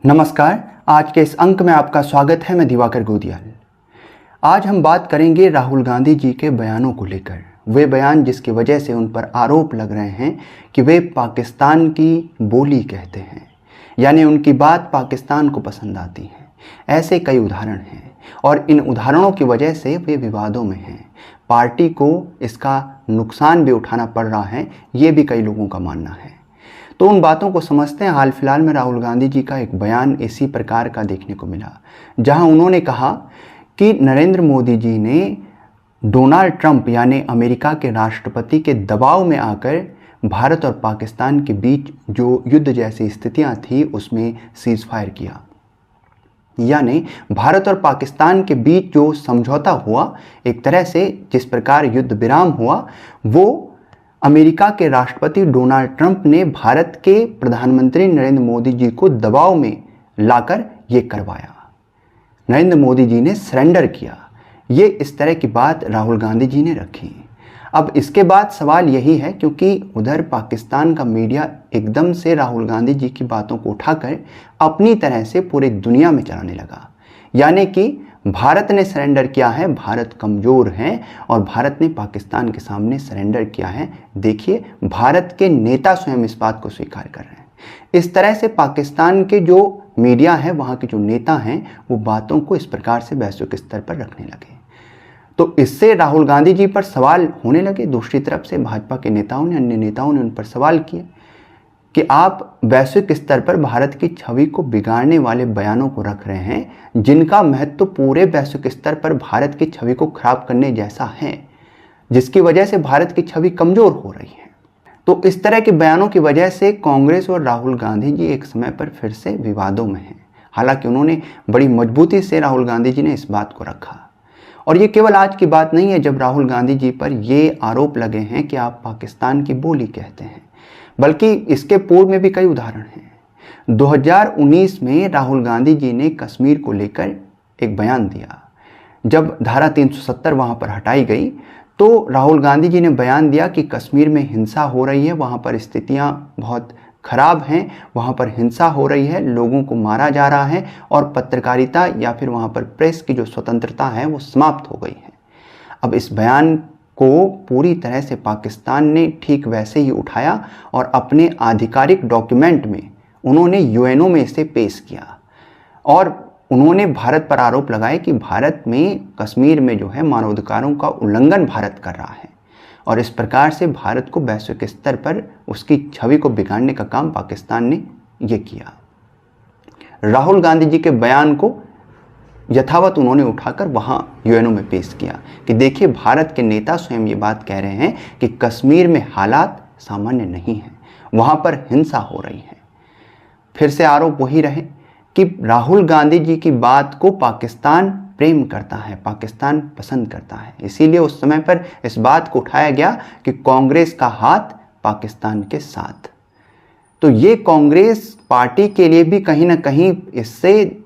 नमस्कार। आज के इस अंक में आपका स्वागत है। मैं दिवाकर गोदियाल। आज हम बात करेंगे राहुल गांधी जी के बयानों को लेकर। वे बयान जिसकी वजह से उन पर आरोप लग रहे हैं कि वे पाकिस्तान की बोली कहते हैं, यानी उनकी बात पाकिस्तान को पसंद आती है। ऐसे कई उदाहरण हैं और इन उदाहरणों की वजह से वे विवादों में हैं। पार्टी को इसका नुकसान भी उठाना पड़ रहा है, ये भी कई लोगों का मानना है। तो उन बातों को समझते हैं। हाल फिलहाल में राहुल गांधी जी का एक बयान इसी प्रकार का देखने को मिला, जहां उन्होंने कहा कि नरेंद्र मोदी जी ने डोनाल्ड ट्रंप यानी अमेरिका के राष्ट्रपति के दबाव में आकर भारत और पाकिस्तान के बीच जो युद्ध जैसी स्थितियां थी उसमें सीज फायर किया। यानी भारत और पाकिस्तान के बीच जो समझौता हुआ, एक तरह से जिस प्रकार युद्ध विराम हुआ, वो अमेरिका के राष्ट्रपति डोनाल्ड ट्रंप ने भारत के प्रधानमंत्री नरेंद्र मोदी जी को दबाव में लाकर ये करवाया। नरेंद्र मोदी जी ने सरेंडर किया। ये इस तरह की बात राहुल गांधी जी ने रखी। अब इसके बाद सवाल यही है, क्योंकि उधर पाकिस्तान का मीडिया एकदम से राहुल गांधी जी की बातों को उठाकर अपनी तरह से पूरी दुनिया में चलाने लगा, यानी कि भारत ने सरेंडर किया है, भारत कमज़ोर है और भारत ने पाकिस्तान के सामने सरेंडर किया है। देखिए, भारत के नेता स्वयं इस बात को स्वीकार कर रहे हैं। इस तरह से पाकिस्तान के जो मीडिया है, वहाँ के जो नेता हैं, वो बातों को इस प्रकार से वैश्विक स्तर पर रखने लगे। तो इससे राहुल गांधी जी पर सवाल होने लगे। दूसरी तरफ से भाजपा के नेताओं ने, अन्य नेताओं ने उन पर सवाल किए कि आप वैश्विक स्तर पर भारत की छवि को बिगाड़ने वाले बयानों को रख रहे हैं, जिनका महत्व पूरे वैश्विक स्तर पर भारत की छवि को खराब करने जैसा है, जिसकी वजह से भारत की छवि कमजोर हो रही है। तो इस तरह के बयानों की वजह से कांग्रेस और राहुल गांधी जी एक समय पर फिर से विवादों में हैं। हालांकि उन्होंने बड़ी मजबूती से राहुल गांधी जी ने इस बात को रखा। और ये केवल आज की बात नहीं है जब राहुल गांधी जी पर ये आरोप लगे हैं कि आप पाकिस्तान की बोली कहते हैं, बल्कि इसके पूर्व में भी कई उदाहरण हैं। 2019 में राहुल गांधी जी ने कश्मीर को लेकर एक बयान दिया। जब धारा 370 वहाँ पर हटाई गई तो राहुल गांधी जी ने बयान दिया कि कश्मीर में हिंसा हो रही है, वहाँ पर स्थितियाँ बहुत खराब हैं, वहाँ पर हिंसा हो रही है, लोगों को मारा जा रहा है और पत्रकारिता या फिर वहाँ पर प्रेस की जो स्वतंत्रता है वो समाप्त हो गई है। अब इस बयान को पूरी तरह से पाकिस्तान ने ठीक वैसे ही उठाया और अपने आधिकारिक डॉक्यूमेंट में उन्होंने यूएनओ में इसे पेश किया और उन्होंने भारत पर आरोप लगाए कि भारत में कश्मीर में जो है मानवाधिकारों का उल्लंघन भारत कर रहा है और इस प्रकार से भारत को वैश्विक स्तर पर उसकी छवि को बिगाड़ने का काम पाकिस्तान ने ये किया। राहुल गांधी जी के बयान को यथावत उन्होंने उठाकर वहाँ यूएनओ में पेश किया कि देखिए, भारत के नेता स्वयं ये बात कह रहे हैं कि कश्मीर में हालात सामान्य नहीं हैं, वहाँ पर हिंसा हो रही है। फिर से आरोप वही रहे कि राहुल गांधी जी की बात को पाकिस्तान प्रेम करता है, पाकिस्तान पसंद करता है। इसीलिए उस समय पर इस बात को उठाया गया कि कांग्रेस का हाथ पाकिस्तान के साथ। तो ये कांग्रेस पार्टी के लिए भी कहीं ना कहीं इससे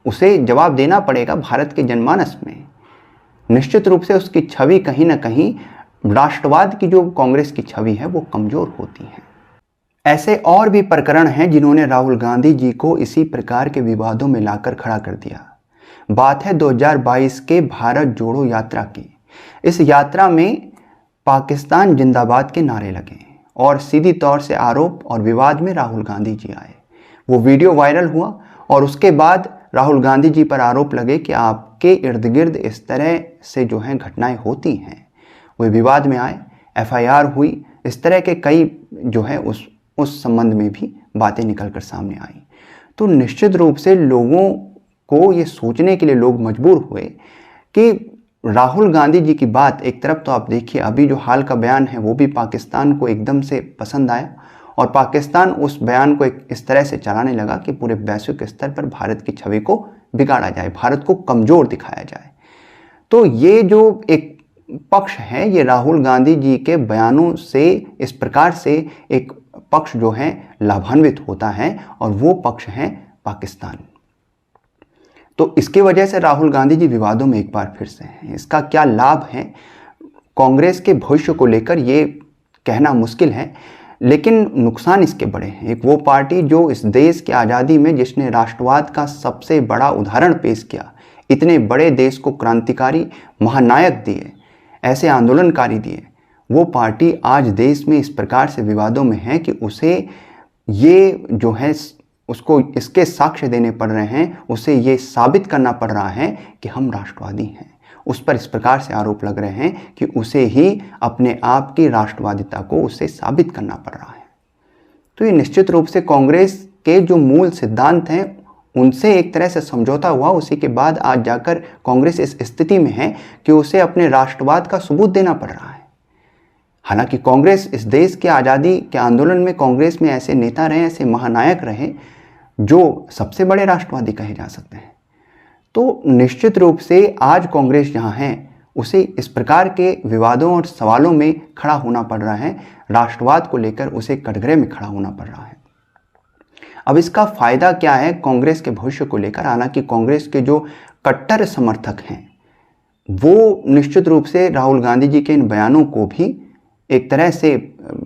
उसे जवाब देना पड़ेगा। भारत के जनमानस में निश्चित रूप से उसकी छवि कहीं ना कहीं राष्ट्रवाद की जो कांग्रेस की छवि है वो कमजोर होती है। ऐसे और भी प्रकरण हैं जिन्होंने राहुल गांधी जी को इसी प्रकार के विवादों में लाकर खड़ा कर दिया। बात है 2022 के भारत जोड़ो यात्रा की। इस यात्रा में पाकिस्तान जिंदाबाद के नारे लगे और सीधी तौर से आरोप और विवाद में राहुल गांधी जी आए। वो वीडियो वायरल हुआ और उसके बाद राहुल गांधी जी पर आरोप लगे कि आपके इर्द गिर्द इस तरह से जो हैं घटनाएं होती हैं। वे विवाद में आए, एफआईआर हुई, इस तरह के कई जो है उस संबंध में भी बातें निकलकर सामने आई। तो निश्चित रूप से लोगों को ये सोचने के लिए लोग मजबूर हुए कि राहुल गांधी जी की बात एक तरफ तो आप देखिए, अभी जो हाल का बयान है वो भी पाकिस्तान को एकदम से पसंद आया और पाकिस्तान उस बयान को इस तरह से चलाने लगा कि पूरे वैश्विक स्तर पर भारत की छवि को बिगाड़ा जाए, भारत को कमज़ोर दिखाया जाए। तो ये जो एक पक्ष है, ये राहुल गांधी जी के बयानों से इस प्रकार से एक पक्ष जो है लाभान्वित होता है और वो पक्ष है पाकिस्तान। तो इसकी वजह से राहुल गांधी जी विवादों में एक बार फिर से हैं। इसका क्या लाभ है कांग्रेस के भविष्य को लेकर ये कहना मुश्किल है, लेकिन नुकसान इसके बड़े हैं। एक वो पार्टी जो इस देश की आज़ादी में जिसने राष्ट्रवाद का सबसे बड़ा उदाहरण पेश किया, इतने बड़े देश को क्रांतिकारी महानायक दिए, ऐसे आंदोलनकारी दिए, वो पार्टी आज देश में इस प्रकार से विवादों में है कि उसे ये जो है उसको इसके साक्ष्य देने पड़ रहे हैं, उसे ये साबित करना पड़ रहा है कि हम राष्ट्रवादी हैं। उस पर इस प्रकार से आरोप लग रहे हैं कि उसे ही अपने आप की राष्ट्रवादिता को उसे साबित करना पड़ रहा है। तो ये निश्चित रूप से कांग्रेस के जो मूल सिद्धांत हैं उनसे एक तरह से समझौता हुआ। उसी के बाद आज जाकर कांग्रेस इस स्थिति में है कि उसे अपने राष्ट्रवाद का सबूत देना पड़ रहा है। हालांकि कांग्रेस इस देश के आज़ादी के आंदोलन में कांग्रेस में ऐसे नेता रहे, ऐसे महानायक रहे जो सबसे बड़े राष्ट्रवादी कहे जा सकते हैं। तो निश्चित रूप से आज कांग्रेस जहां है उसे इस प्रकार के विवादों और सवालों में खड़ा होना पड़ रहा है, राष्ट्रवाद को लेकर उसे कटघरे में खड़ा होना पड़ रहा है। अब इसका फायदा क्या है कांग्रेस के भविष्य को लेकर? हालांकि कांग्रेस के जो कट्टर समर्थक हैं वो निश्चित रूप से राहुल गांधी जी के इन बयानों को भी एक तरह से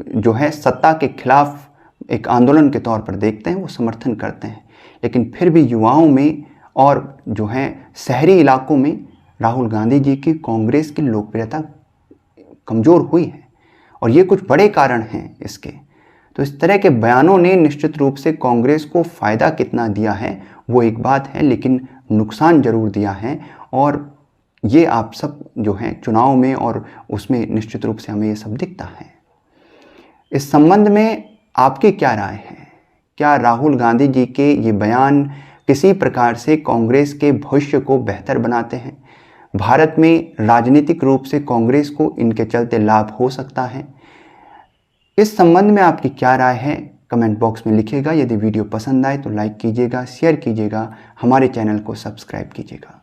जो है सत्ता के खिलाफ एक आंदोलन के तौर पर देखते हैं, वो समर्थन करते हैं। लेकिन फिर भी युवाओं में और जो है शहरी इलाकों में राहुल गांधी जी की कांग्रेस की लोकप्रियता कमज़ोर हुई है और ये कुछ बड़े कारण हैं इसके। तो इस तरह के बयानों ने निश्चित रूप से कांग्रेस को फ़ायदा कितना दिया है वो एक बात है, लेकिन नुकसान ज़रूर दिया है। और ये आप सब जो हैं चुनाव में और उसमें निश्चित रूप से हमें ये सब दिखता है। इस संबंध में आपकी क्या राय है? क्या राहुल गांधी जी के ये बयान किसी प्रकार से कांग्रेस के भविष्य को बेहतर बनाते हैं? भारत में राजनीतिक रूप से कांग्रेस को इनके चलते लाभ हो सकता है? इस संबंध में आपकी क्या राय है कमेंट बॉक्स में लिखिएगा। यदि वीडियो पसंद आए तो लाइक कीजिएगा, शेयर कीजिएगा, हमारे चैनल को सब्सक्राइब कीजिएगा।